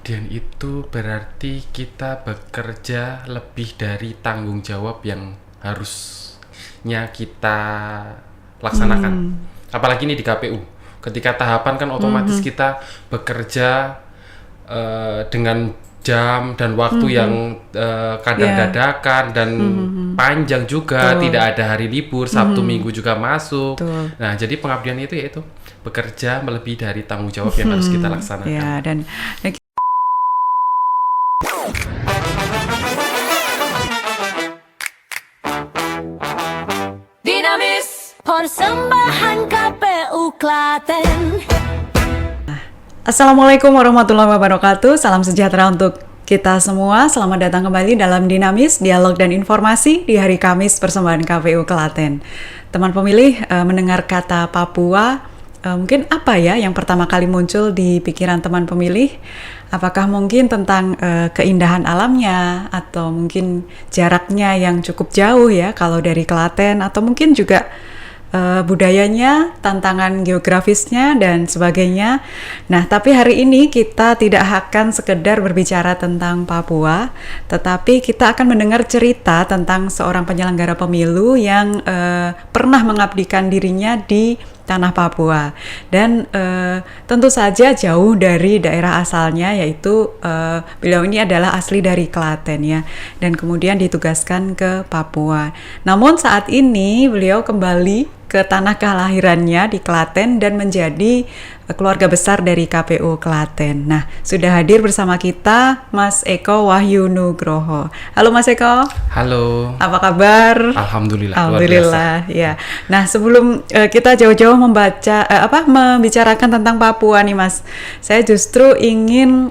Pengabdian itu berarti kita bekerja lebih dari tanggung jawab yang harusnya kita laksanakan. Apalagi ini di KPU. Ketika tahapan kan otomatis kita bekerja dengan jam dan waktu yang kadang dadakan dan panjang juga, tidak ada hari libur, Sabtu Minggu juga masuk. Nah, jadi pengabdian itu yaitu bekerja melebihi dari tanggung jawab yang harus kita laksanakan. Ya, dan Dinamis persembahan KPU Klaten. Assalamualaikum warahmatullahi wabarakatuh. Salam sejahtera untuk kita semua. Selamat datang kembali dalam Dinamis, Dialog dan Informasi di hari Kamis persembahan KPU Klaten. Teman pemilih mendengar kata Papua, mungkin apa ya yang pertama kali muncul di pikiran teman pemilih? Apakah mungkin tentang keindahan alamnya, atau mungkin jaraknya yang cukup jauh ya kalau dari Klaten, atau mungkin juga budayanya, tantangan geografisnya, dan sebagainya. Nah, tapi hari ini kita tidak akan sekedar berbicara tentang Papua, tetapi kita akan mendengar cerita tentang seorang penyelenggara pemilu yang pernah mengabdikan dirinya di tanah Papua, dan tentu saja jauh dari daerah asalnya, yaitu beliau ini adalah asli dari Klaten ya, dan kemudian ditugaskan ke Papua. Namun saat ini beliau kembali ke tanah kelahirannya di Klaten dan menjadi keluarga besar dari KPU Klaten. Nah, sudah hadir bersama kita Mas Eko Wahyu Nugroho. Halo Mas Eko. Halo. Apa kabar? Alhamdulillah. Alhamdulillah ya. Nah, sebelum kita jauh-jauh membicarakan tentang Papua nih Mas, saya justru ingin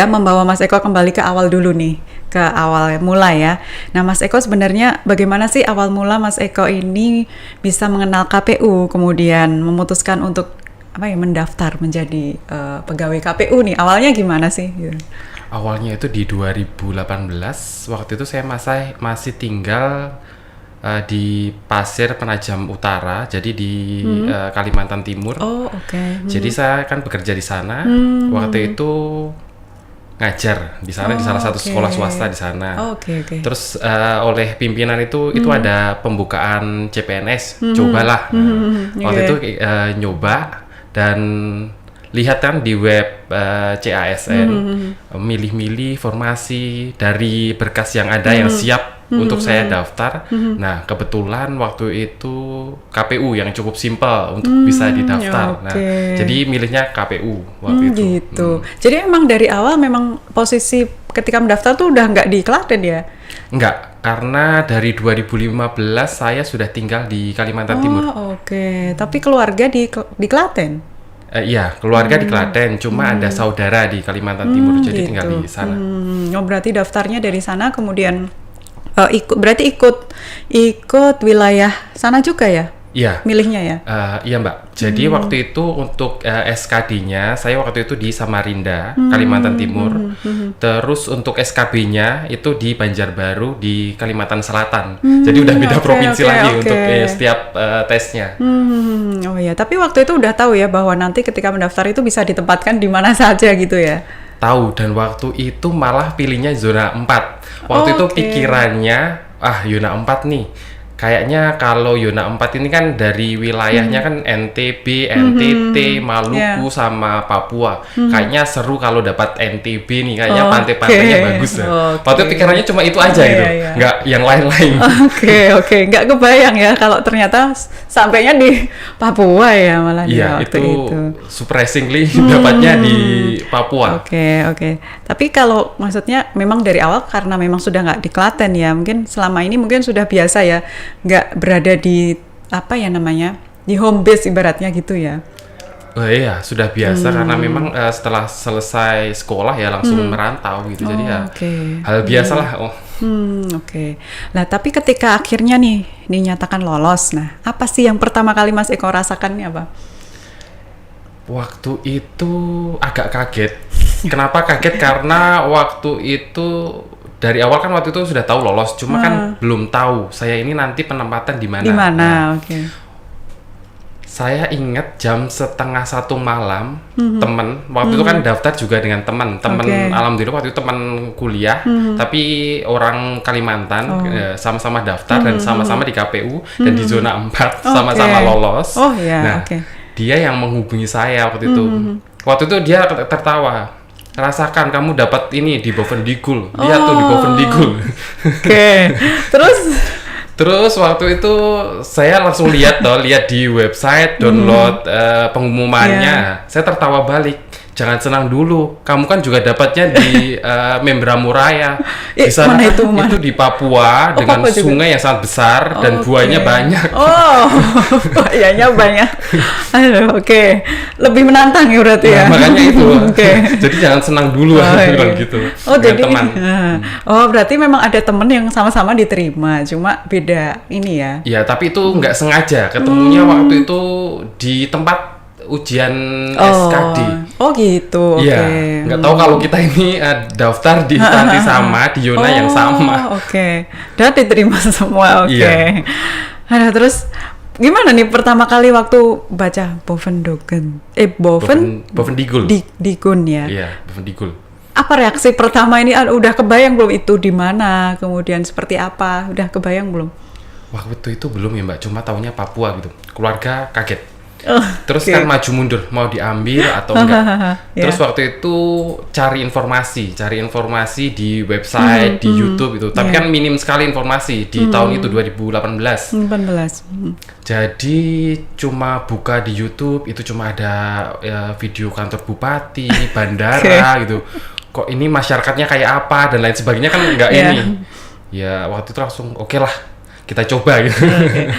membawa Mas Eko kembali ke awal dulu nih, ke awal mula ya. Nah, Mas Eko sebenarnya bagaimana sih awal mula Mas Eko ini bisa mengenal KPU, kemudian memutuskan untuk mendaftar menjadi pegawai KPU nih? Awalnya gimana sih? Awalnya itu di 2018. Waktu itu saya masih tinggal di Pasir Penajam Utara, jadi di Kalimantan Timur. Oh, oke. Jadi saya kan bekerja di sana. Waktu itu ngajar di sana, di salah satu sekolah swasta di sana. Terus oleh pimpinan itu ada pembukaan CPNS, cobalah. Waktu itu nyoba dan lihat kan di web CASN, milih-milih formasi dari berkas yang ada yang siap untuk saya daftar. Nah, kebetulan waktu itu KPU yang cukup simpel untuk bisa didaftar. Nah, jadi milihnya KPU waktu itu. Gitu. Jadi emang dari awal memang posisi ketika mendaftar tuh udah nggak di Klaten ya? Enggak, karena dari 2015 saya sudah tinggal di Kalimantan Timur. Tapi keluarga di Klaten? Iya, keluarga di Klaten, cuma ada saudara di Kalimantan Timur, jadi tinggal di sana. Berarti daftarnya dari sana, kemudian ikut wilayah sana juga ya? Iya. Milihnya ya? Iya Mbak. Jadi waktu itu untuk SKD-nya saya waktu itu di Samarinda, Kalimantan Timur. Terus untuk SKB-nya itu di Banjarbaru di Kalimantan Selatan. Jadi udah beda provinsi lagi untuk setiap tesnya. Oh iya, tapi waktu itu udah tahu ya bahwa nanti ketika mendaftar itu bisa ditempatkan di mana saja gitu ya? Tahu, dan waktu itu malah pilihnya zona 4. Waktu itu pikirannya, zona 4 nih. Kayaknya kalau zona 4 ini kan dari wilayahnya kan NTB, NTT, Maluku sama Papua. Kayaknya seru kalau dapat NTB nih, kayaknya pantai-pantainya bagus ya. Waktu itu pikirannya cuma itu aja gitu. Nggak yang lain-lain. Nggak kebayang ya kalau ternyata sampainya di Papua ya malah. Iya, itu surprisingly dapatnya di Papua. Tapi kalau maksudnya memang dari awal karena memang sudah nggak di Klaten ya, mungkin selama ini mungkin sudah biasa ya, nggak berada di di home base ibaratnya gitu ya. Oh iya, sudah biasa karena memang setelah selesai sekolah ya langsung merantau gitu. Jadi hal biasa lah. Nah, tapi ketika akhirnya nih dinyatakan lolos, nah apa sih yang pertama kali Mas Eko rasakan nih apa? Waktu itu agak kaget. Kenapa kaget? Karena waktu itu dari awal kan waktu itu sudah tahu lolos, cuma kan belum tahu saya ini nanti penempatan di mana. Saya ingat jam 12:30 malam, temen waktu itu kan daftar juga dengan teman, alhamdulillah waktu itu teman kuliah, tapi orang Kalimantan, sama-sama daftar dan sama-sama di KPU dan di zona 4 sama-sama lolos. Dia yang menghubungi saya waktu itu. Waktu itu dia tertawa. Rasakan kamu dapat ini di Bovendigul. Lihat tuh di Bovendigul. Terus waktu itu saya langsung lihat di website, download pengumumannya. Saya tertawa balik. Jangan senang dulu. Kamu kan juga dapatnya di Membramo Raya. Di sana itu di Papua dengan sungai yang sangat besar dan buahnya banyak. Buahnya banyak. Lebih menantang ya berarti ya. Makanya itu. Jadi jangan senang dulu gitu. Dengan teman. Berarti memang ada teman yang sama-sama diterima, cuma beda ini ya. Iya, tapi itu nggak sengaja. Ketemunya waktu itu di tempat ujian SKD. Gitu. Iya. Nggak tahu kalau kita ini daftar di instansi sama, di zona yang sama. Dan diterima semua. Iya. Terus gimana nih pertama kali waktu baca Bovendigul. Digun ya. Iya, Bovendigul. Apa reaksi pertama ini? Udah kebayang belum itu di mana? Kemudian seperti apa? Udah kebayang belum? Waktu itu belum ya Mbak, cuma taunya Papua gitu. Keluarga kaget. Terus kan maju mundur, mau diambil atau enggak. Terus waktu itu cari informasi di website, di YouTube itu. Tapi kan minim sekali informasi di tahun itu 2018. Jadi cuma buka di YouTube itu cuma ada video kantor bupati, bandara gitu. Kok ini masyarakatnya kayak apa dan lain sebagainya kan enggak ini. Ya waktu itu langsung oke lah. Kita coba gitu.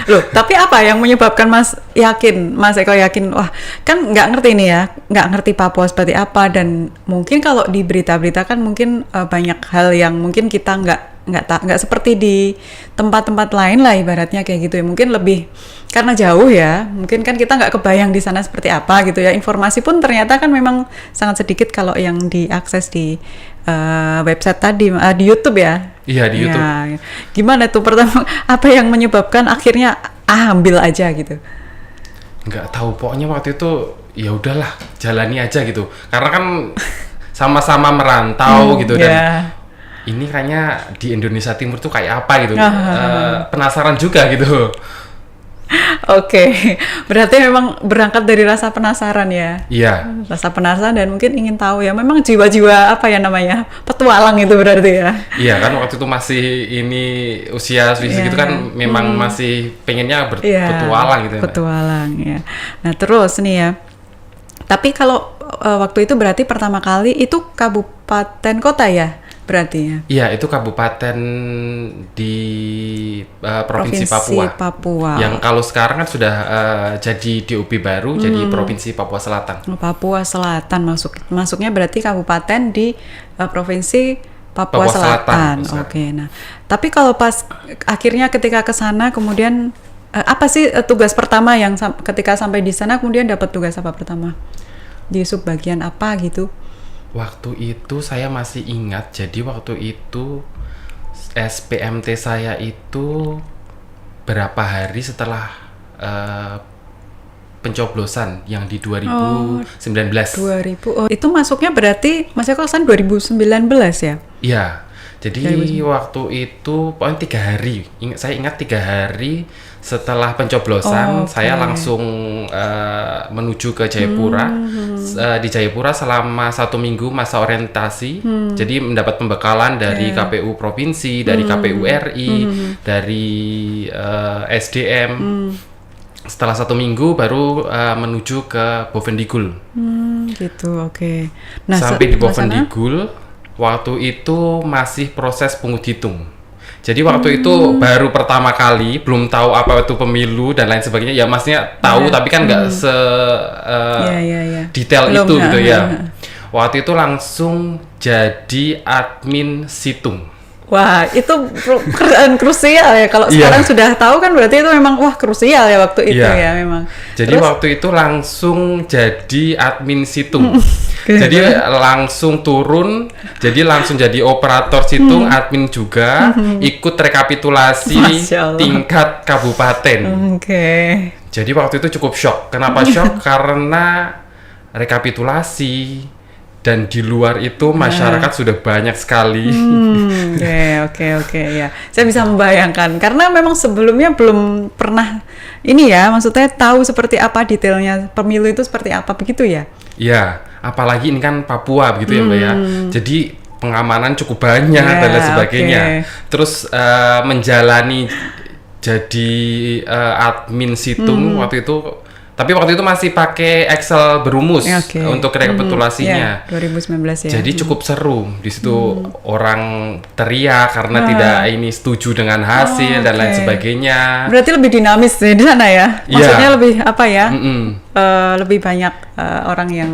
Loh, tapi apa yang menyebabkan Mas Eko yakin, wah kan nggak ngerti nih ya, nggak ngerti Papua seperti apa, dan mungkin kalau di berita-berita kan mungkin banyak hal yang mungkin kita nggak seperti di tempat-tempat lain lah ibaratnya kayak gitu ya, mungkin lebih karena jauh ya, mungkin kan kita nggak kebayang di sana seperti apa gitu ya, informasi pun ternyata kan memang sangat sedikit kalau yang diakses di website tadi, di YouTube ya. Iya, di YouTube. Ya. Gimana tuh pertama, apa yang menyebabkan akhirnya ambil aja gitu? Nggak tahu, pokoknya waktu itu ya udahlah jalani aja gitu, karena kan sama-sama merantau gitu dan ini kayaknya di Indonesia Timur tuh kayak apa gitu, penasaran juga gitu. Berarti memang berangkat dari rasa penasaran ya. Iya. Rasa penasaran dan mungkin ingin tahu ya. Memang jiwa-jiwa apa ya namanya, petualang itu berarti ya. Iya kan, waktu itu masih ini usia segitu kan memang masih pengennya berpetualang gitu. Petualang ya. Nah terus nih ya. Tapi kalau waktu itu berarti pertama kali itu kabupaten kota ya? Berarti ya? Iya, itu kabupaten di Provinsi Papua. Yang kalau sekarang kan sudah jadi DOP baru, jadi Provinsi Papua Selatan. Papua Selatan masuknya berarti kabupaten di Provinsi Papua Selatan. Nah, tapi kalau pas akhirnya ketika ke sana kemudian apa sih tugas pertama yang ketika sampai di sana kemudian dapat tugas apa pertama? Di subbagian apa gitu? Waktu itu saya masih ingat, jadi waktu itu SPMT saya itu berapa hari setelah pencoblosan yang di 2019. Itu masuknya berarti Mas Eko kan 2019 ya? Iya, jadi waktu itu pokoknya 3 hari, saya ingat 3 hari setelah pencoblosan saya langsung menuju ke Jayapura. Di Jayapura selama 1 minggu masa orientasi, jadi mendapat pembekalan dari KPU Provinsi, dari KPU RI, dari SDM. Setelah 1 minggu baru menuju ke Bovendigul. Gitu, Nah, sampai di Bovendigul, waktu itu masih proses pungut hitung. Jadi waktu itu baru pertama kali, belum tahu apa itu pemilu dan lain sebagainya. Ya maksudnya tahu tapi kan nggak detail itu gitu ya. Waktu itu langsung jadi admin situng. Wah, itu pekerjaan krusial ya. Kalau sekarang sudah tahu kan berarti itu memang krusial ya waktu itu ya memang. Jadi waktu itu langsung jadi admin situng. Jadi langsung turun, jadi langsung jadi operator situng, admin juga, ikut rekapitulasi tingkat kabupaten. Jadi waktu itu cukup shock. Kenapa shock? Karena rekapitulasi dan di luar itu masyarakat sudah banyak sekali. Oke ya. Saya bisa membayangkan karena memang sebelumnya belum pernah ini ya, maksudnya tahu seperti apa detailnya pemilu itu seperti apa begitu ya? Iya, apalagi ini kan Papua begitu ya Mbak ya. Jadi pengamanan cukup banyak dan lain sebagainya. Terus menjalani jadi admin situng waktu itu, tapi waktu itu masih pakai Excel berumus untuk rekapitulasinya. 2019 ya. Jadi cukup seru di situ, orang teriak karena tidak ini setuju dengan hasil dan lain sebagainya. Berarti lebih dinamis ya di sana ya. Maksudnya lebih apa ya? Lebih banyak orang yang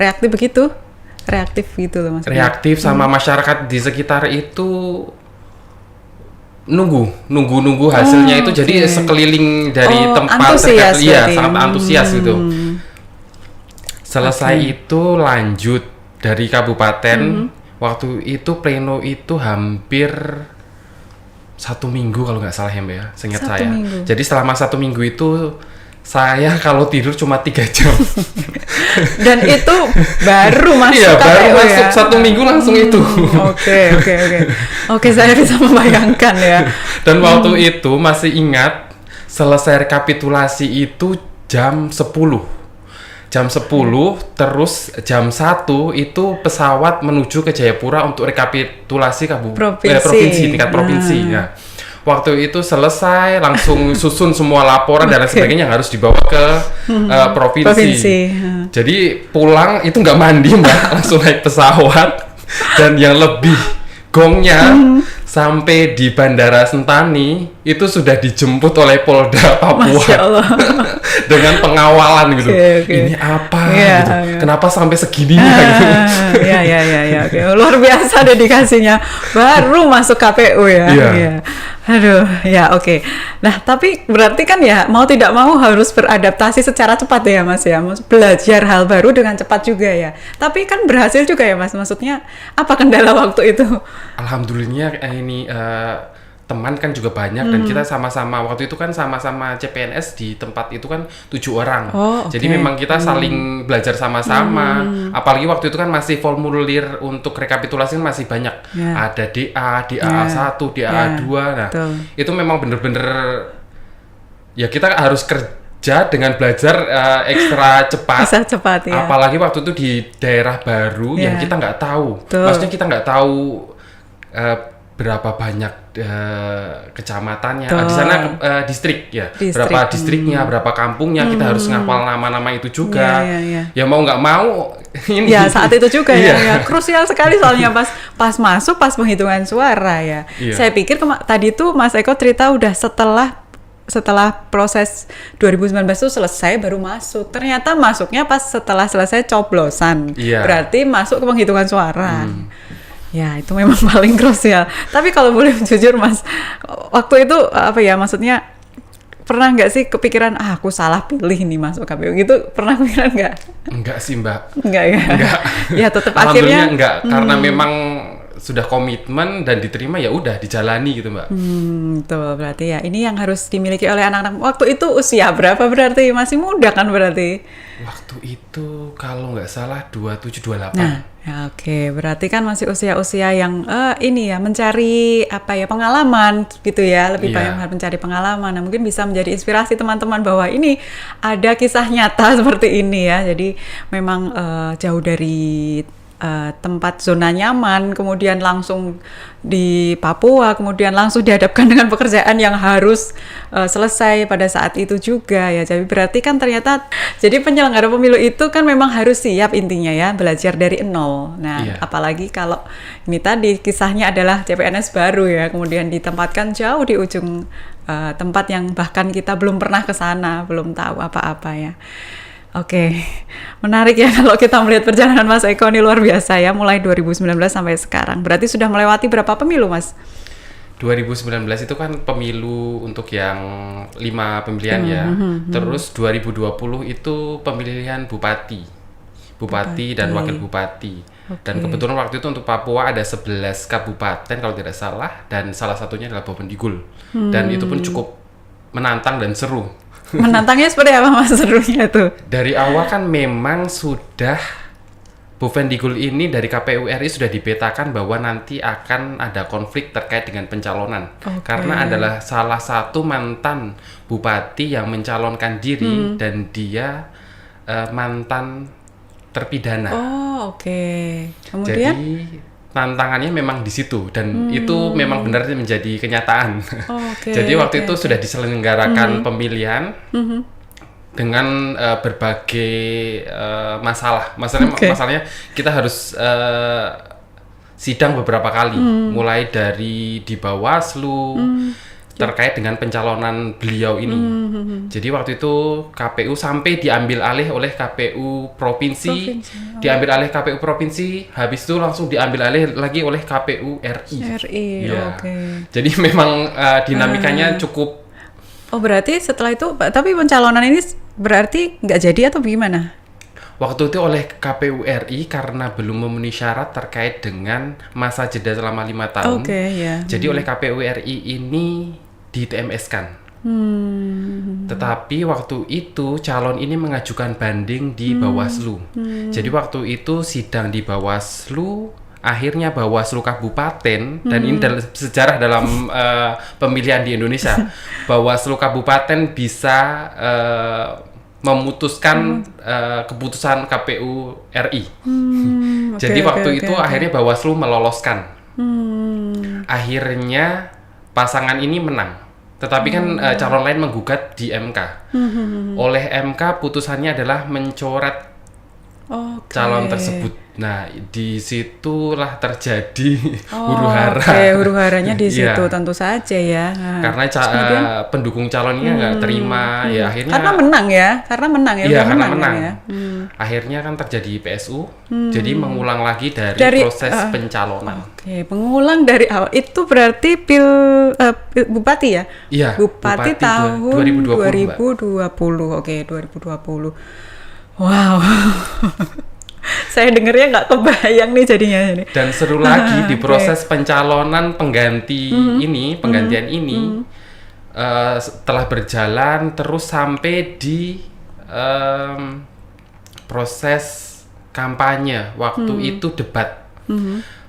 reaktif begitu. Reaktif gitu loh maksudnya. Reaktif sama masyarakat di sekitar itu nunggu hasilnya itu. Jadi sekeliling dari tempat terdekat, sangat antusias gitu. Selesai itu lanjut dari kabupaten. Waktu itu pleno itu hampir 1 minggu kalau nggak salah ya Mbak ya, seingat saya. Jadi selama 1 minggu itu saya kalau tidur cuma 3 jam. Dan itu baru masuk. Iya, baru masuk ya? 1 minggu langsung itu. Oke, saya bisa membayangkan ya. Dan waktu itu masih ingat selesai rekapitulasi itu jam 10. Jam 10 terus jam 1 itu pesawat menuju ke Jayapura untuk rekapitulasi provinsi tingkat provinsi ya. Waktu itu selesai langsung susun semua laporan dan lain sebagainya yang harus dibawa ke provinsi. Jadi pulang itu nggak mandi Mbak, langsung naik pesawat. Dan yang lebih gongnya sampai di Bandara Sentani itu sudah dijemput oleh Polda Papua dengan pengawalan gitu. Ini apa? Gitu. Kenapa sampai segininya? Gitu. Ya. Luar biasa dedikasinya. Baru masuk KPU ya. Aduh, ya oke. Nah, tapi berarti kan ya mau tidak mau harus beradaptasi secara cepat ya Mas ya. Belajar hal baru dengan cepat juga ya. Tapi kan berhasil juga ya Mas. Maksudnya apa kendala waktu itu? Alhamdulillah ini teman kan juga banyak dan kita sama-sama waktu itu kan sama-sama CPNS di tempat itu kan 7 orang. Jadi memang kita saling belajar sama-sama. Apalagi waktu itu kan masih formulir untuk rekapitulasi masih banyak. Ada DA, DAA1, DAA2. Nah, itu memang bener-bener ya kita harus kerja dengan belajar ekstra cepat. Apalagi waktu itu di daerah baru yang kita nggak tahu. Maksudnya kita nggak tahu berapa banyak kecamatannya di sana, distrik ya, berapa distriknya, berapa kampungnya, kita harus ngapal nama-nama itu juga. Ya mau nggak mau ini ya saat itu juga ya krusial sekali soalnya pas masuk pas penghitungan suara ya. Saya pikir tadi tuh Mas Eko cerita udah setelah proses 2019 itu selesai baru masuk. Ternyata masuknya pas setelah selesai coblosan. Berarti masuk ke penghitungan suara. Ya, itu memang paling krusial. Tapi kalau boleh jujur Mas, waktu itu apa ya, maksudnya pernah nggak sih kepikiran, aku salah pilih nih masuk KPU gitu, pernah kepikiran nggak? Enggak sih Mbak. Enggak ya? Enggak. Ya tetap akhirnya akhirnya enggak, karena memang sudah komitmen dan diterima ya udah dijalani gitu Mbak. Betul, berarti ya ini yang harus dimiliki oleh anak-anak. Waktu itu usia berapa berarti? Masih muda kan berarti? Waktu itu kalau nggak salah 27-28. Nah, ya oke. Berarti kan masih usia-usia yang ini ya, mencari apa ya, pengalaman gitu ya. Lebih banyak mencari pengalaman. Nah, mungkin bisa menjadi inspirasi teman-teman bahwa ini ada kisah nyata seperti ini ya. Jadi memang jauh dari tempat zona nyaman, kemudian langsung di Papua, kemudian langsung dihadapkan dengan pekerjaan yang harus selesai pada saat itu juga ya. Jadi berarti kan ternyata jadi penyelenggara pemilu itu kan memang harus siap intinya ya, belajar dari nol. Nah, apalagi kalau ini tadi kisahnya adalah CPNS baru ya, kemudian ditempatkan jauh di ujung tempat yang bahkan kita belum pernah ke sana, belum tahu apa-apa ya. Oke, menarik ya kalau kita melihat perjalanan Mas Eko ini luar biasa ya, mulai 2019 sampai sekarang. Berarti sudah melewati berapa pemilu Mas? 2019 itu kan pemilu untuk yang 5 pemilihan ya. Terus 2020 itu pemilihan bupati dan wakil bupati. Dan kebetulan waktu itu untuk Papua ada 11 kabupaten kalau tidak salah, dan salah satunya adalah Bovendigul. Dan itu pun cukup menantang dan seru. Menantangnya seperti apa Mas serunya tuh? Dari awal kan memang sudah Bovendigul ini dari KPU RI sudah dipetakan bahwa nanti akan ada konflik terkait dengan pencalonan. Karena adalah salah satu mantan bupati yang mencalonkan diri dan dia mantan terpidana. Kemudian? Jadi tantangannya memang di situ dan itu memang benar menjadi kenyataan. Jadi waktu itu sudah diselenggarakan pemilihan dengan berbagai masalah. Masalahnya kita harus sidang beberapa kali, mulai dari di Bawaslu terkait dengan pencalonan beliau ini. Jadi waktu itu KPU sampai diambil alih oleh KPU provinsi, diambil alih KPU provinsi, habis itu langsung diambil alih lagi oleh KPU RI. Ya. Jadi memang dinamikanya cukup. Berarti setelah itu, tapi pencalonan ini berarti nggak jadi atau gimana? Waktu itu oleh KPU RI karena belum memenuhi syarat terkait dengan masa jeda selama 5 tahun. Jadi oleh KPU RI ini di TMS-kan. Tetapi waktu itu calon ini mengajukan banding di Bawaslu. Jadi waktu itu sidang di Bawaslu, akhirnya Bawaslu Kabupaten, dan ini sejarah dalam pemilihan di Indonesia, Bawaslu Kabupaten bisa memutuskan keputusan KPU RI. Jadi waktu itu akhirnya Bawaslu meloloskan. Akhirnya pasangan ini menang. Tetapi kan calon lain menggugat di MK. Oleh MK putusannya adalah mencoret calon tersebut. Nah, disitulah terjadi huru-hara. Huru-haranya di situ tentu saja ya. Karena pendukung calonnya nggak terima, ya akhirnya. Karena menang ya. Iya, karena menang. Ya. Akhirnya kan terjadi PSU, jadi mengulang lagi dari proses pencalonan. Pengulang dari awal. Itu berarti bupati ya? Iya. Bupati tahun 2020. 2020. Wow. Saya dengernya nggak kebayang nih jadinya. Dan seru lagi di proses pencalonan penggantian ini setelah berjalan terus sampai di proses kampanye. Waktu itu debat.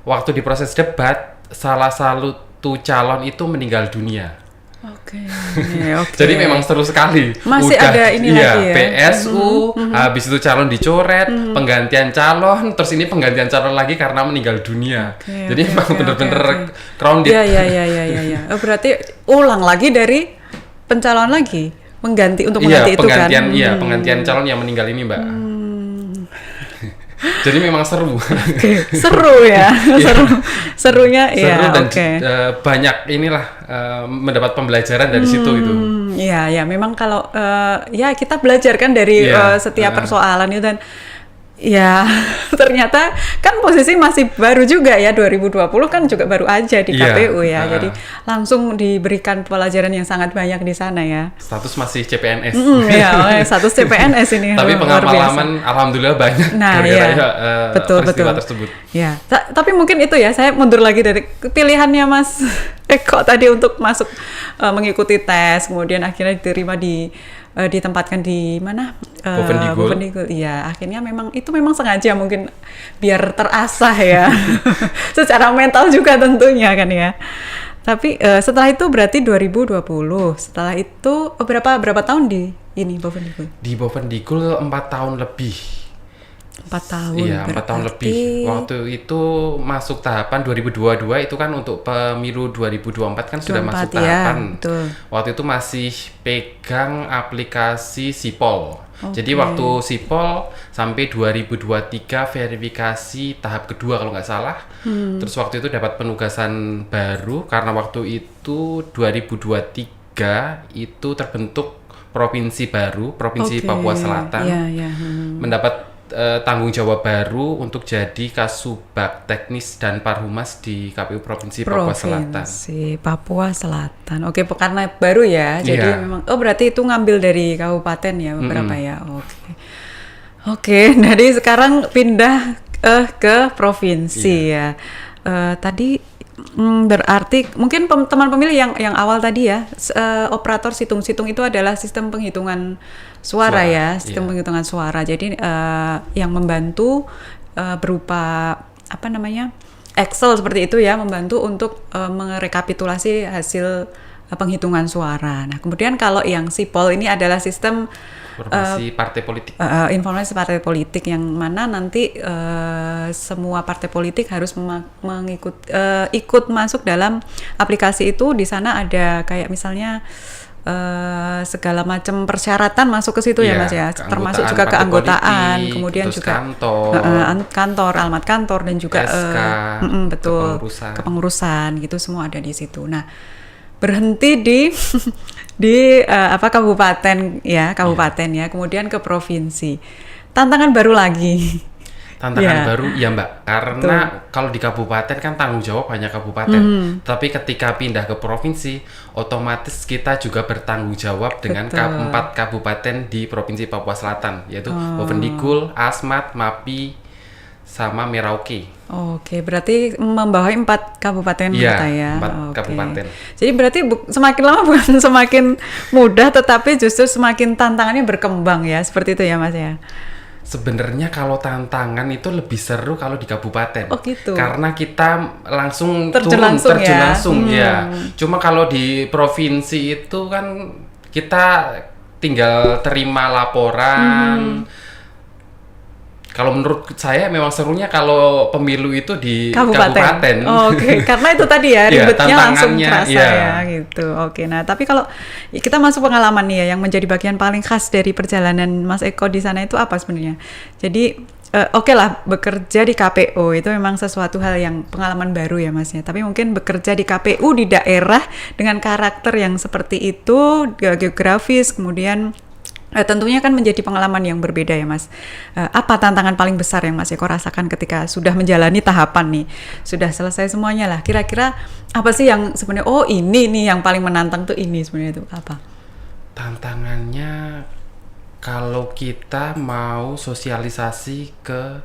Waktu di proses debat, salah satu calon itu meninggal dunia. Jadi memang seru sekali. Masih ada ini lagi ya. PSU, habis itu calon dicoret, penggantian calon, terus ini penggantian calon lagi karena meninggal dunia. Jadi memang bener-bener crowded. Iya. Berarti ulang lagi dari pencalon lagi, mengganti itu kan? Iya, penggantian calon yang meninggal ini, Mbak. Jadi memang seru. Seru ya. Serunya seru dan banyak mendapat pembelajaran dari situ itu. Iya, memang kalau kita belajar kan dari setiap persoalan itu, dan ya ternyata kan posisi masih baru juga ya, 2020 kan juga baru aja di KPU ya. Jadi langsung diberikan pelajaran yang sangat banyak di sana ya. Status masih CPNS. Status CPNS ini. Tapi pengalaman alhamdulillah banyak betul tersebut. Ya, tapi mungkin itu ya, saya mundur lagi dari pilihannya Mas Eko tadi untuk masuk mengikuti tes, kemudian akhirnya diterima ditempatkan di mana? Bovendigul. Iya, akhirnya memang sengaja mungkin biar terasah ya. Secara mental juga tentunya kan ya. Tapi setelah itu berarti 2020. Setelah itu berapa tahun di Bovendigul? Di Bovendigul 4 tahun lebih. 4 tahun. Iya, 4 tahun lebih. Waktu itu masuk tahapan 2022 itu kan untuk pemilu 2024 kan sudah masuk tahapan. Waktu itu masih pegang aplikasi Sipol. Jadi waktu Sipol sampai 2023 verifikasi tahap kedua kalau nggak salah. Terus waktu itu dapat penugasan baru karena waktu itu 2023 itu terbentuk provinsi baru, Provinsi Papua Selatan. Mendapat tanggung jawab baru untuk jadi Kasubag Teknis dan Parhumas di KPU Provinsi Papua Selatan. Provinsi Papua Selatan. Karena baru ya. Jadi memang berarti itu ngambil dari kabupaten ya beberapa ya. Oke. Jadi sekarang pindah ke provinsi ya. Tadi Berarti mungkin teman pemilih yang awal tadi ya, operator situng-situng itu adalah sistem penghitungan suara ya, sistem penghitungan suara. Jadi yang membantu berupa apa namanya Excel seperti itu ya, membantu untuk merekapitulasi hasil penghitungan suara. Nah kemudian kalau yang SIPOL ini adalah sistem informasi partai politik. Informasi partai politik yang mana nanti semua partai politik harus ikut masuk dalam aplikasi itu. Di sana ada kayak misalnya segala macam persyaratan masuk ke situ ya Mas ya, termasuk juga keanggotaan, politik, kemudian juga kantor, alamat kantor dan juga SK, betul kepengurusan gitu semua ada di situ. Nah berhenti di kabupaten ya, kemudian ke provinsi. Tantangan baru lagi. Baru ya Mbak, karena kalau di kabupaten kan tanggung jawab hanya kabupaten. Tapi ketika pindah ke provinsi, otomatis kita juga bertanggung jawab dengan 4 kabupaten di Provinsi Papua Selatan, yaitu Bovendigul, Asmat, Mapi, sama Merauke. Oke, berarti membawahi 4 kabupaten kita ya. 4 kabupaten. Jadi berarti semakin lama bukan semakin mudah, tetapi justru semakin tantangannya berkembang ya, seperti itu ya Mas ya. Sebenarnya kalau tantangan itu lebih seru kalau di kabupaten. Oh gitu. Karena kita langsung terjun langsung ya. Cuma kalau di provinsi itu kan kita tinggal terima laporan. Kalau menurut saya memang serunya kalau pemilu itu di kabupaten. Oke. Karena itu tadi ya ribetnya langsung terasa ya gitu. Oke. Nah, tapi kalau kita masuk pengalaman nih ya, yang menjadi bagian paling khas dari perjalanan Mas Eko di sana itu apa sebenarnya? Jadi oke lah, bekerja di KPU itu memang sesuatu hal yang pengalaman baru ya Mas ya. Tapi mungkin bekerja di KPU di daerah dengan karakter yang seperti itu, geografis, kemudian tentunya kan menjadi pengalaman yang berbeda ya Mas. Apa tantangan paling besar yang Mas Eko rasakan ketika sudah menjalani tahapan nih? Sudah selesai semuanya lah. Kira-kira apa sih yang sebenarnya, ini nih yang paling menantang tuh ini sebenarnya itu apa? Tantangannya kalau kita mau sosialisasi ke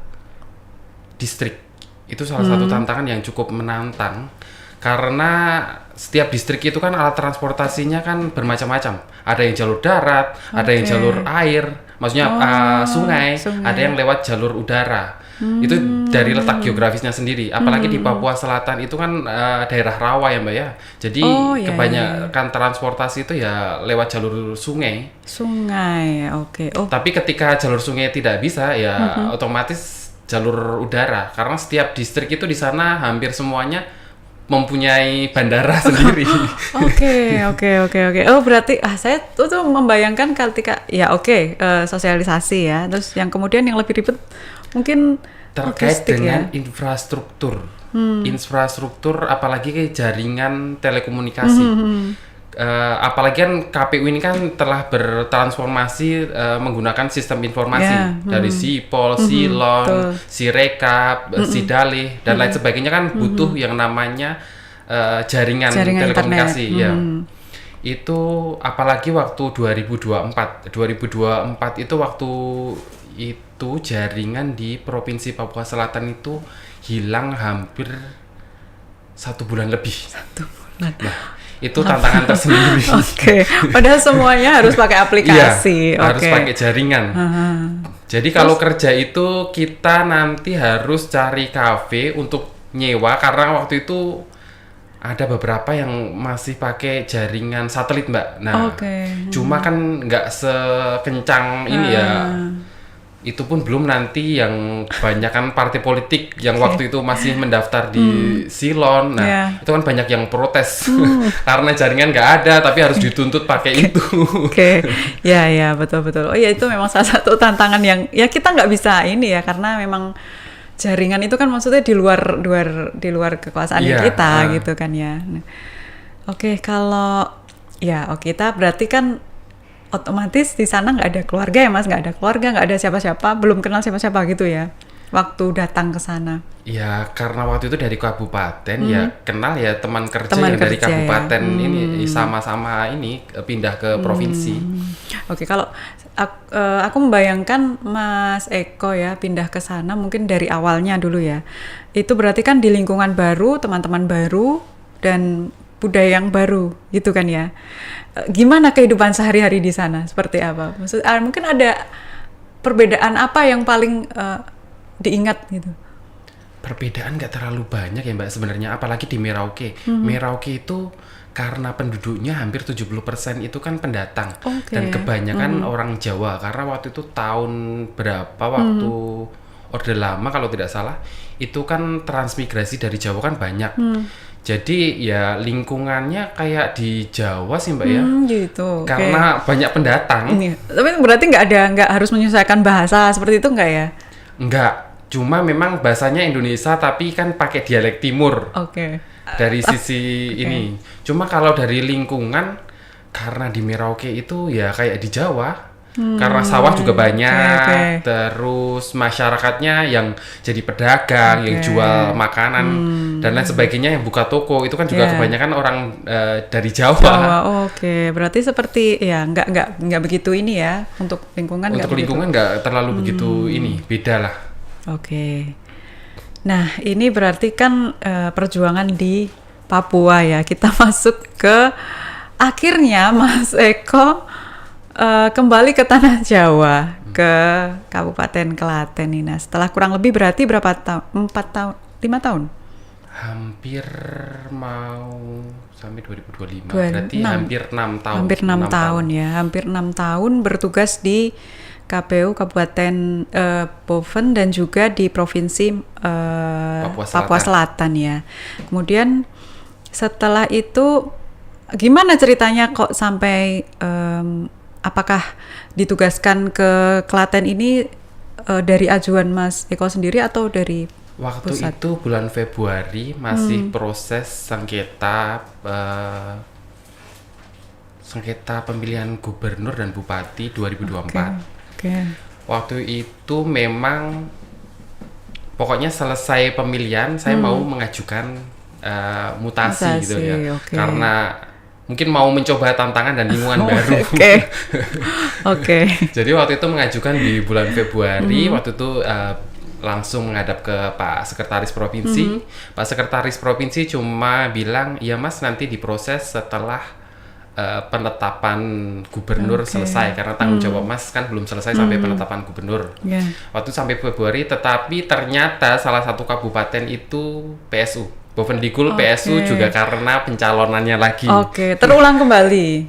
distrik, itu salah satu tantangan yang cukup menantang. Karena setiap distrik itu kan alat transportasinya kan bermacam-macam. Ada yang jalur darat, ada yang jalur air, maksudnya sungai, ada yang lewat jalur udara. Itu dari letak geografisnya sendiri. Apalagi di Papua Selatan itu kan daerah rawa ya Mbak ya. Jadi kebanyakan transportasi itu ya lewat jalur sungai. Oke. Tapi ketika jalur sungai tidak bisa ya otomatis jalur udara. Karena setiap distrik itu di sana hampir semuanya mempunyai bandara sendiri. Oke. Oh berarti saya tuh membayangkan ketika sosialisasi ya. Terus yang kemudian yang lebih ribet mungkin terkait dengan infrastruktur. Infrastruktur apalagi kayak jaringan telekomunikasi. Apalagi kan KPU ini kan telah bertransformasi menggunakan sistem informasi dari SIPOL, Silon, Sirekap, Sidalih dan lain sebagainya kan butuh yang namanya jaringan telekomunikasi ya. Itu apalagi waktu 2024 itu waktu itu jaringan di Provinsi Papua Selatan itu hilang hampir 1 bulan lebih. 1 bulan. Nah, itu tantangan tersendiri. Oke. Padahal semuanya harus pakai aplikasi. Harus pakai jaringan. Jadi kalau kerja itu kita nanti harus cari kafe untuk nyewa karena waktu itu ada beberapa yang masih pakai jaringan satelit Mbak. Nah, cuma kan nggak sekencang ini ya. Itu pun belum nanti yang kebanyakan partai politik yang waktu itu masih mendaftar di Silon. Nah, itu kan banyak yang protes karena jaringan nggak ada tapi harus dituntut pakai itu. Ya betul. Oh ya itu memang salah satu tantangan yang ya kita nggak bisa ini ya karena memang jaringan itu kan maksudnya di luar kekuasaan kita gitu kan ya. Nah, kalau kita berarti kan otomatis di sana nggak ada keluarga ya Mas, nggak ada siapa-siapa, belum kenal siapa-siapa gitu ya waktu datang ke sana. Ya karena waktu itu dari kabupaten ya kenal ya teman kerja yang dari kabupaten ini sama-sama ini pindah ke provinsi. Oke, kalau Aku membayangkan Mas Eko ya pindah ke sana mungkin dari awalnya dulu ya. Itu berarti kan di lingkungan baru, teman-teman baru, dan budaya yang baru gitu kan ya. Gimana kehidupan sehari-hari di sana? Seperti apa? Mungkin ada perbedaan apa yang paling diingat gitu? Perbedaan nggak terlalu banyak ya Mbak sebenarnya, apalagi di Merauke. Merauke itu karena penduduknya hampir 70% itu kan pendatang. Dan kebanyakan orang Jawa, karena waktu itu tahun berapa waktu Orde Lama kalau tidak salah, itu kan transmigrasi dari Jawa kan banyak. Jadi ya lingkungannya kayak di Jawa sih Mbak ya. Gitu. Karena banyak pendatang. Tapi berarti nggak harus menyesuaikan bahasa seperti itu nggak ya? Nggak. Cuma memang bahasanya Indonesia tapi kan pakai dialek timur. Dari sisi ini. Cuma kalau dari lingkungan, karena di Merauke itu ya kayak di Jawa. Karena sawah juga banyak. Terus masyarakatnya yang jadi pedagang, yang jual makanan dan lain sebagainya, yang buka toko itu kan juga kebanyakan orang dari Jawa. Berarti seperti ya nggak begitu ini ya untuk lingkungan. Untuk lingkungan nggak terlalu begitu ini, beda lah. Nah, ini berarti kan perjuangan di Papua ya. Kita masuk ke akhirnya Mas Eko kembali ke tanah Jawa, ke Kabupaten Klaten ini. Nah, setelah kurang lebih berarti berapa tahun? 5 tahun? Hampir mau sampai 2025. Berarti hampir 6 tahun. Hampir 6 tahun ya. Hampir 6 tahun bertugas di KPU Kabupaten Boven dan juga di Provinsi Papua Selatan ya. Kemudian setelah itu gimana ceritanya kok sampai apakah ditugaskan ke Klaten ini dari ajuan Mas Eko sendiri atau dari waktu pusat? Itu bulan Februari masih proses sengketa pemilihan gubernur dan bupati 2024. Waktu itu memang pokoknya selesai pemilihan saya mau mengajukan mutasi gitu ya. Karena mungkin mau mencoba tantangan dan lingkungan baru. Jadi waktu itu mengajukan di bulan Februari. Waktu itu langsung menghadap ke Pak Sekretaris Provinsi. Pak Sekretaris Provinsi cuma bilang, "Ya Mas, nanti diproses setelah penetapan gubernur selesai, karena tanggung jawab Mas kan belum selesai sampai penetapan gubernur." Waktu sampai Februari, tetapi ternyata salah satu kabupaten itu PSU, Bovendigul PSU juga karena pencalonannya lagi. Terulang kembali.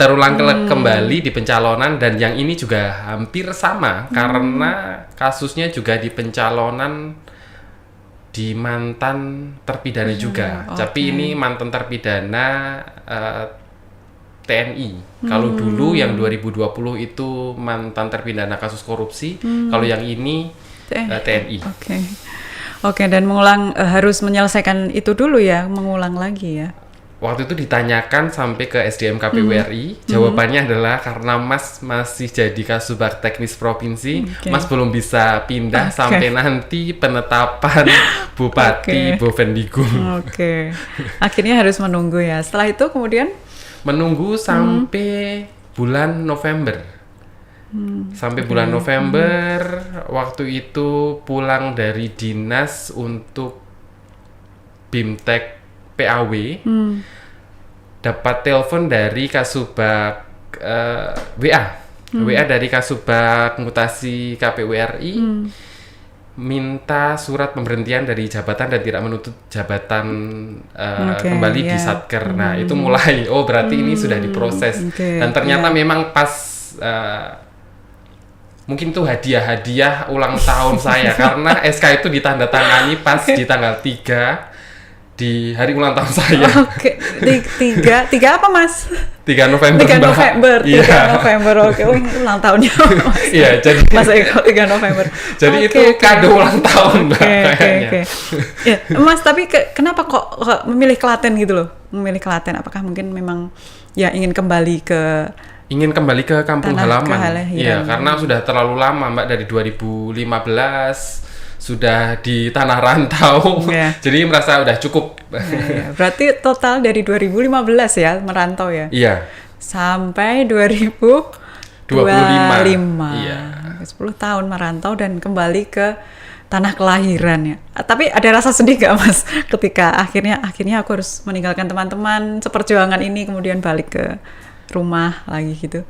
Kembali di pencalonan, dan yang ini juga hampir sama karena kasusnya juga di pencalonan di mantan terpidana juga. Tapi ini mantan terpidana TNI. Kalau dulu yang 2020 itu mantan terpidana kasus korupsi, kalau yang ini TNI. Dan mengulang harus menyelesaikan itu dulu ya, mengulang lagi ya. Waktu itu ditanyakan sampai ke SDM KPU RI, jawabannya adalah karena Mas masih jadi Kasubag Teknis Provinsi, Mas belum bisa pindah sampai nanti penetapan Bupati Bovendigul. Akhirnya harus menunggu ya. Setelah itu kemudian menunggu sampai bulan November. Sampai bulan November, waktu itu pulang dari dinas untuk BIMTEK PAW, dapat telepon dari Kasubag WA dari Kasubag Mutasi KPU RI, minta surat pemberhentian dari jabatan dan tidak menuntut jabatan kembali di Satker. Nah, itu mulai, berarti ini sudah diproses. Dan ternyata memang pas mungkin itu hadiah ulang tahun saya karena SK itu ditandatangani pas di tanggal 3 di hari ulang tahun saya. Tiga apa Mas? 3 November. 3 November. Ulang tahunnya. Iya, jadi Mas Eko 3 November. Jadi itu kado ulang tahun, Mbak. Ya, Mas, tapi kenapa kok memilih Klaten gitu loh? Memilih Klaten, apakah mungkin memang ya ingin kembali ke kampung halaman. Iya, karena sudah terlalu lama Mbak, dari 2015 sudah di tanah rantau. Jadi merasa udah cukup. Berarti total dari 2015 ya merantau ya? Iya. Sampai 2024 25. Iya. 10 tahun merantau dan kembali ke tanah kelahiran ya. Tapi ada rasa sedih gak Mas ketika akhirnya aku harus meninggalkan teman-teman seperjuangan ini kemudian balik ke rumah lagi gitu?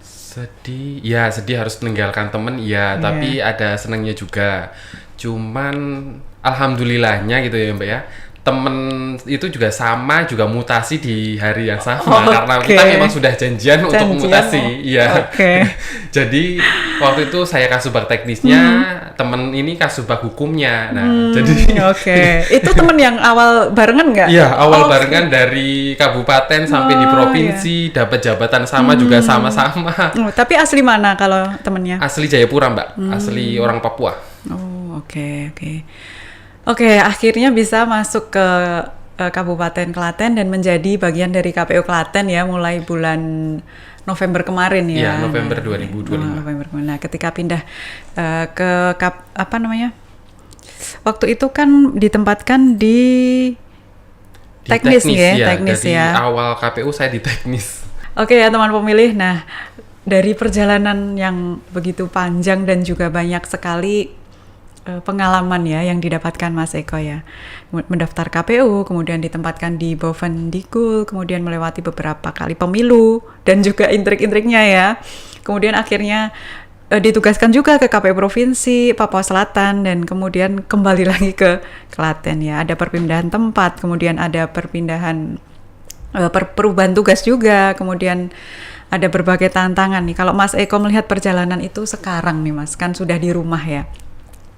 Sedih harus meninggalkan temen tapi ada senangnya juga. Cuman alhamdulillahnya gitu ya Mbak ya, temen itu juga mutasi di hari yang sama karena kita memang sudah janjian untuk mutasi. Jadi waktu itu saya kasubag teknisnya, temen ini kasubag hukumnya. Nah, jadi itu temen yang awal barengan nggak? Iya, awal barengan dari kabupaten sampai di provinsi, dapat jabatan juga sama-sama. Tapi asli mana kalau temennya? Asli Jayapura Mbak, asli orang Papua. Oke, akhirnya bisa masuk ke Kabupaten Klaten dan menjadi bagian dari KPU Klaten ya, mulai bulan November kemarin ya. Iya, November 2025. November kemarin. Nah, ketika pindah waktu itu kan ditempatkan di teknis ya. Dari awal KPU saya di teknis. Oke ya teman pemilih, nah dari perjalanan yang begitu panjang dan juga banyak sekali pengalaman ya yang didapatkan Mas Eko ya, mendaftar KPU, kemudian ditempatkan di Bovendikul, kemudian melewati beberapa kali pemilu dan juga intrik-intriknya ya, kemudian akhirnya ditugaskan juga ke KPU Provinsi Papua Selatan dan kemudian kembali lagi ke Klaten ya, ada perpindahan tempat, kemudian ada perpindahan perubahan tugas juga, kemudian ada berbagai tantangan nih. Kalau Mas Eko melihat perjalanan itu sekarang nih Mas, kan sudah di rumah ya,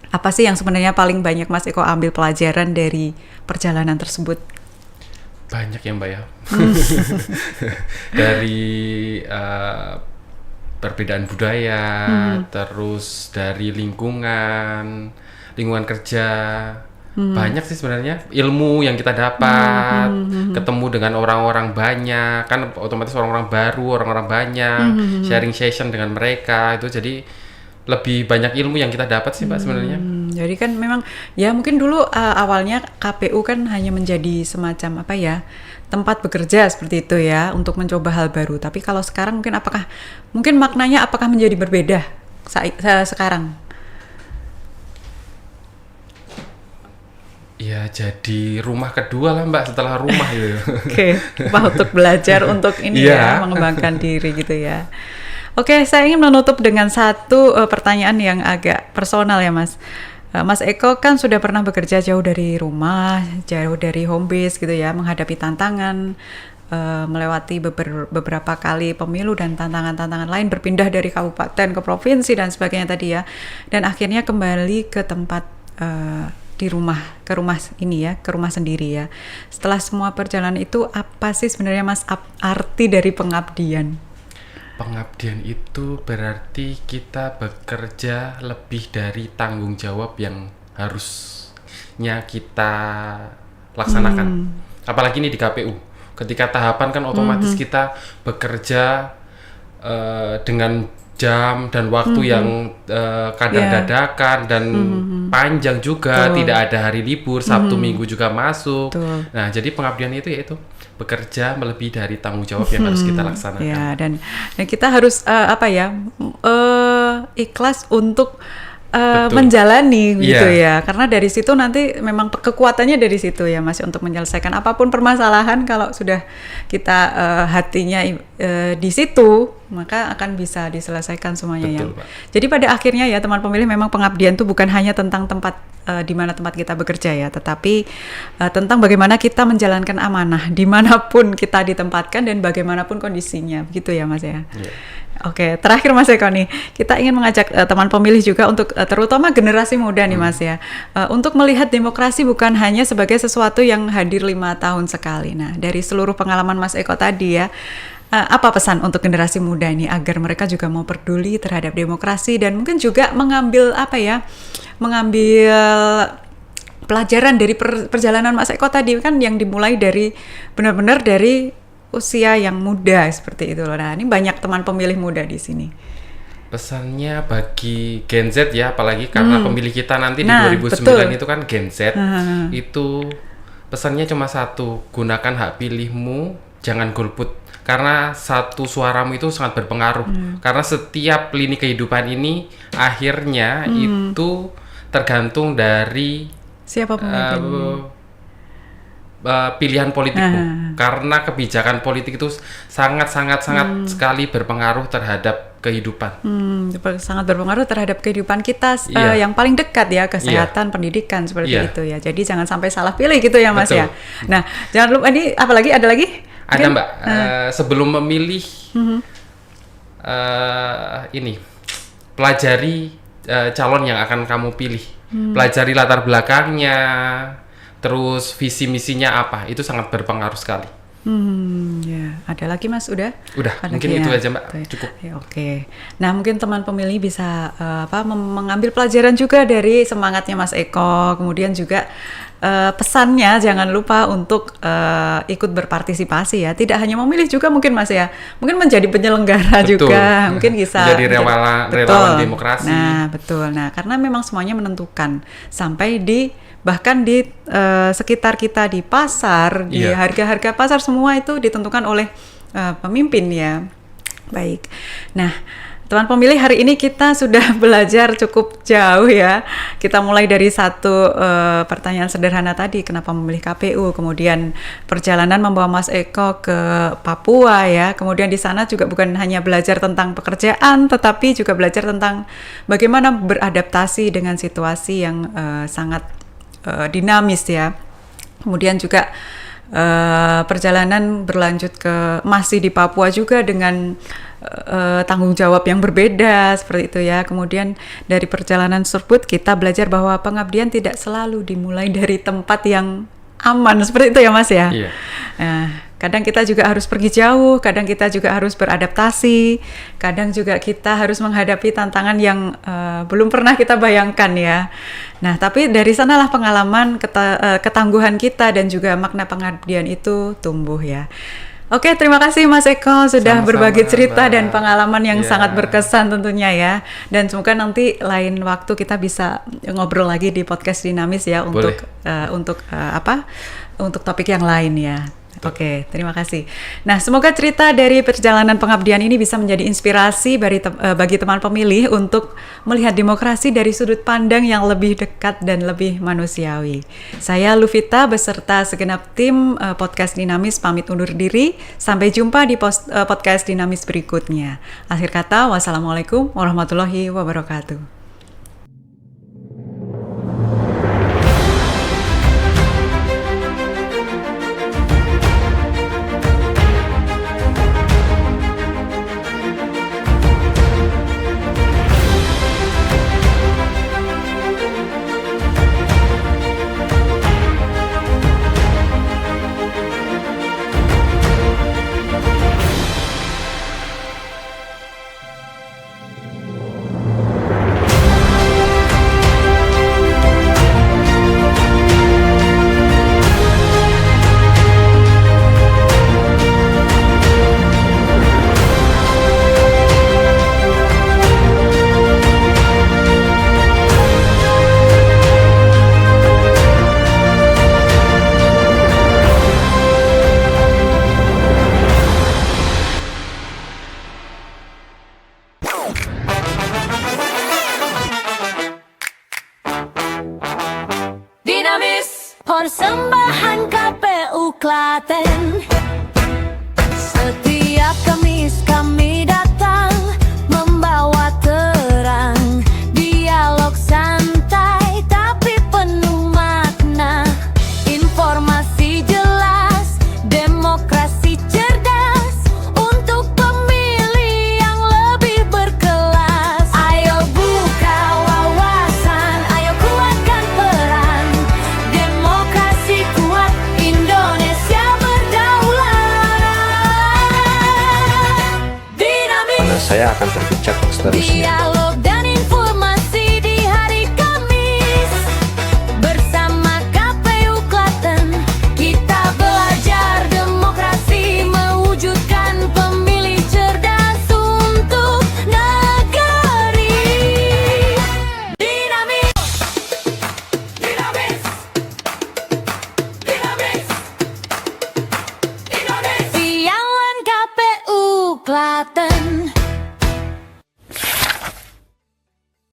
apa sih yang sebenarnya paling banyak Mas Eko ambil pelajaran dari perjalanan tersebut? Banyak ya Mbak ya. Dari perbedaan budaya, terus dari lingkungan kerja. Banyak sih sebenarnya ilmu yang kita dapat, ketemu dengan orang-orang banyak, kan otomatis orang-orang baru, orang-orang banyak, sharing session dengan mereka, itu jadi lebih banyak ilmu yang kita dapat sih Pak sebenarnya. Jadi kan memang ya mungkin dulu awalnya KPU kan hanya menjadi semacam tempat bekerja seperti itu ya untuk mencoba hal baru. Tapi kalau sekarang mungkin maknanya apakah menjadi berbeda sekarang? Ya jadi rumah kedua lah Mbak setelah rumah gitu. Untuk belajar untuk ini mengembangkan diri gitu ya. Oke, saya ingin menutup dengan satu pertanyaan yang agak personal ya Mas. Mas Eko kan sudah pernah bekerja jauh dari rumah, jauh dari home base gitu ya, menghadapi tantangan, melewati beberapa kali pemilu dan tantangan-tantangan lain, berpindah dari kabupaten ke provinsi dan sebagainya tadi ya, dan akhirnya kembali ke tempat ke rumah ini ya, ke rumah sendiri ya. Setelah semua perjalanan itu, apa sih sebenarnya Mas arti dari pengabdian? Pengabdian itu berarti kita bekerja lebih dari tanggung jawab yang harusnya kita laksanakan. Apalagi ini di KPU. Ketika tahapan kan otomatis kita bekerja dengan jam dan waktu yang kadang dadakan dan panjang juga, tidak ada hari libur, Sabtu Minggu juga masuk. Nah, jadi pengabdian itu yaitu bekerja melebihi dari tanggung jawab yang harus kita laksanakan. Ya, dan kita harus ikhlas untuk menjalani gitu ya, karena dari situ nanti memang kekuatannya dari situ ya Mas, untuk menyelesaikan apapun permasalahan. Kalau sudah kita hatinya di situ, maka akan bisa diselesaikan semuanya. Betul, ya. Jadi pada akhirnya ya teman pemilih, memang pengabdian itu bukan hanya tentang tempat di mana tempat kita bekerja ya, tetapi tentang bagaimana kita menjalankan amanah dimanapun kita ditempatkan dan bagaimanapun kondisinya, begitu ya Mas ya. Oke, terakhir Mas Eko nih, kita ingin mengajak teman pemilih juga untuk terutama generasi muda nih Mas ya, untuk melihat demokrasi bukan hanya sebagai sesuatu yang hadir 5 tahun sekali. Nah, dari seluruh pengalaman Mas Eko tadi ya, apa pesan untuk generasi muda ini agar mereka juga mau peduli terhadap demokrasi dan mungkin juga mengambil pelajaran dari perjalanan Mas Eko tadi kan, yang dimulai dari benar-benar dari usia yang muda seperti itu loh. Nah, ini banyak teman pemilih muda di sini. Pesannya bagi Gen Z ya, apalagi karena pemilih kita nanti di 2009 betul. Itu kan Gen Z. Itu pesannya cuma satu, gunakan hak pilihmu, jangan golput. karena satu suaramu itu sangat berpengaruh. Karena setiap lini kehidupan ini akhirnya itu tergantung dari siapa pemimpin. Pilihan politikmu. Karena kebijakan politik itu sangat sekali berpengaruh terhadap kehidupan. Sangat berpengaruh terhadap kehidupan kita yang paling dekat ya, kesehatan, pendidikan seperti itu ya. Jadi jangan sampai salah pilih gitu ya Mas. Betul. Ya. Nah, jangan lupa ini apalagi ada lagi? Ada Mbak, sebelum memilih ini pelajari calon yang akan kamu pilih. Pelajari latar belakangnya, terus visi misinya apa, itu sangat berpengaruh sekali. Ya, ada lagi Mas, udah ada mungkin lagi, itu ya? aja Mbak, cukup. Ya, oke. Nah, mungkin teman pemilih bisa mengambil pelajaran juga dari semangatnya Mas Eko, kemudian juga pesannya jangan lupa untuk ikut berpartisipasi ya. Tidak hanya memilih juga mungkin Mas ya. Mungkin menjadi penyelenggara juga, mungkin bisa menjadi relawan demokrasi. Nah, betul. Nah, karena memang semuanya menentukan sampai bahkan di sekitar kita di pasar, di harga-harga pasar semua itu ditentukan oleh pemimpin ya. Baik. Nah, teman pemilih, hari ini kita sudah belajar cukup jauh ya. Kita mulai dari satu pertanyaan sederhana tadi, kenapa memilih KPU, kemudian perjalanan membawa Mas Eko ke Papua ya. Kemudian di sana juga bukan hanya belajar tentang pekerjaan, tetapi juga belajar tentang bagaimana beradaptasi dengan situasi yang sangat dinamis ya. Kemudian juga perjalanan berlanjut masih di Papua juga dengan tanggung jawab yang berbeda seperti itu ya. Kemudian dari perjalanan tersebut kita belajar bahwa pengabdian tidak selalu dimulai dari tempat yang aman seperti itu ya Mas ya. Iya. Kadang kita juga harus pergi jauh, kadang kita juga harus beradaptasi, kadang juga kita harus menghadapi tantangan yang belum pernah kita bayangkan ya. Nah, tapi dari sanalah pengalaman, ketangguhan kita dan juga makna pengabdian itu tumbuh ya. Oke, terima kasih Mas Eko sudah berbagi cerita dan pengalaman yang sangat berkesan tentunya ya. Dan semoga nanti lain waktu kita bisa ngobrol lagi di podcast Dinamis ya. Untuk topik yang lain ya. Oke, terima kasih. Nah, semoga cerita dari perjalanan pengabdian ini bisa menjadi inspirasi bagi teman pemilih untuk melihat demokrasi dari sudut pandang yang lebih dekat dan lebih manusiawi. Saya Luvita beserta segenap tim podcast Dinamis pamit undur diri. Sampai jumpa di podcast Dinamis berikutnya. Akhir kata, wassalamualaikum warahmatullahi wabarakatuh. Persembahan KPU Klaten. Setiap Kamis kami datang membawa terang, dialog santai tapi penuh makna, informasi jelas, demokrasi cerdas untuk pemilih yang lebih berkelas. Ayo buka wawasan, ayo kuatkan peran, demokrasi kuat, Indonesia berdaulat. Dinamis. Saya akan terbit seterusnya.